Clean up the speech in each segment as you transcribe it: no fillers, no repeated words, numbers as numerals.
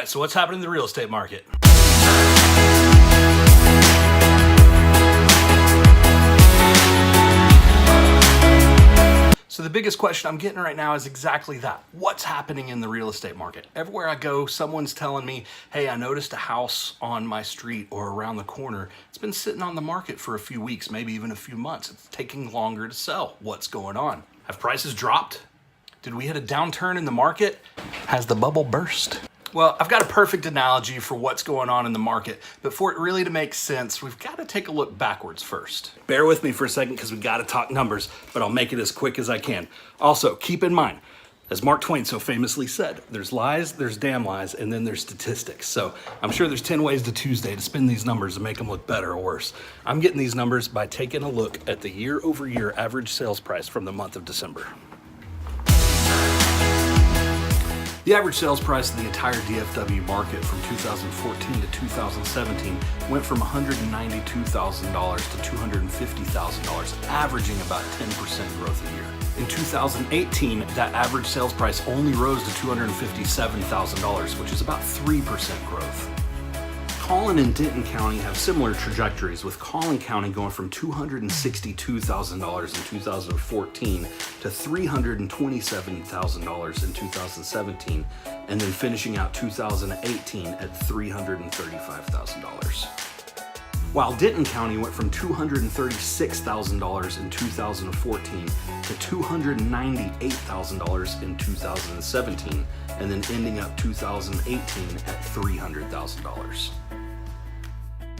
right, so what's happening in the real estate market? So the biggest question I'm getting right now is exactly that. What's happening in the real estate market? Everywhere I go, someone's telling me, hey, I noticed a house on my street or around the corner. It's been sitting on the market for a few weeks, maybe even a few months. It's taking longer to sell. What's going on? Have prices dropped? Did we hit a downturn in the market? Has the bubble burst? Well, I've got a perfect analogy for what's going on in the market, but for it really to make sense, we've got to take a look backwards first. Bear with me for a second because we've got to talk numbers, but I'll make it as quick as I can. Also, keep in mind, as Mark Twain so famously said, there's lies, there's damn lies, and then there's statistics. So I'm sure there's 10 ways to Tuesday to spin these numbers and make them look better or worse. I'm getting these numbers by taking a look at the year-over-year average sales price from the month of December. The average sales price of the entire DFW market from 2014 to 2017 went from $192,000 to $250,000, averaging about 10% growth a year. In 2018, that average sales price only rose to $257,000, which is about 3% growth. Collin and Denton County have similar trajectories, with Collin County going from $262,000 in 2014 to $327,000 in 2017, and then finishing out 2018 at $335,000. While Denton County went from $236,000 in 2014 to $298,000 in 2017, and then ending up 2018 at $300,000.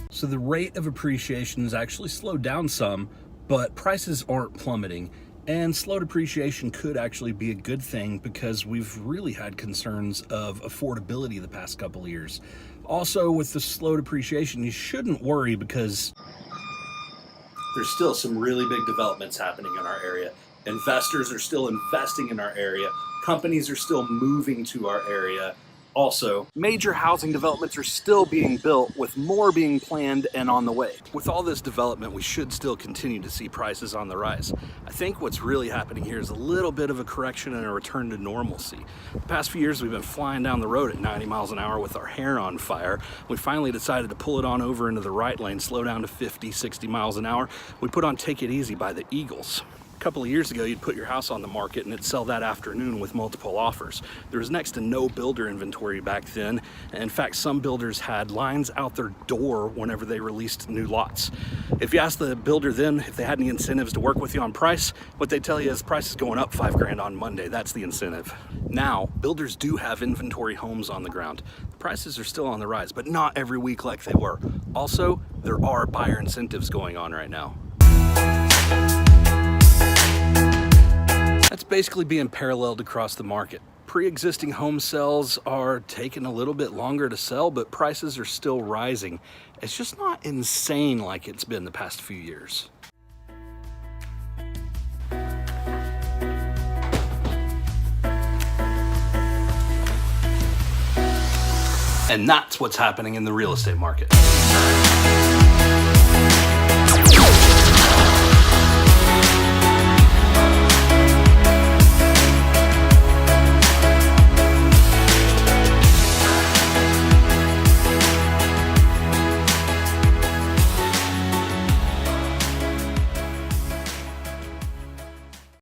So the rate of appreciation has actually slowed down some, but prices aren't plummeting. And slow depreciation could actually be a good thing because we've really had concerns of affordability the past couple of years. Also, with the slow depreciation, you shouldn't worry because there's still some really big developments happening in our area. Investors are still investing in our area. Companies are still moving to our area. Also, major housing developments are still being built, with more being planned and on the way. With all this development, we should still continue to see prices on the rise. I think what's really happening here is a little bit of a correction and a return to normalcy. The past few years, we've been flying down the road at 90 miles an hour with our hair on fire. We finally decided to pull it on over into the right lane, slow down to 50, 60 miles an hour. We put on Take It Easy by the Eagles. A couple of years ago, you'd put your house on the market and it'd sell that afternoon with multiple offers. There was next to no builder inventory back then. In fact, some builders had lines out their door whenever they released new lots. If you ask the builder then if they had any incentives to work with you on price, what they tell you is price is going up $5,000 on Monday. That's the incentive. Now, builders do have inventory homes on the ground. The prices are still on the rise, but not every week like they were. Also, there are buyer incentives going on right now. That's basically being paralleled across the market. Pre-existing home sales are taking a little bit longer to sell, but prices are still rising. It's just not insane like it's been the past few years. And that's what's happening in the real estate market.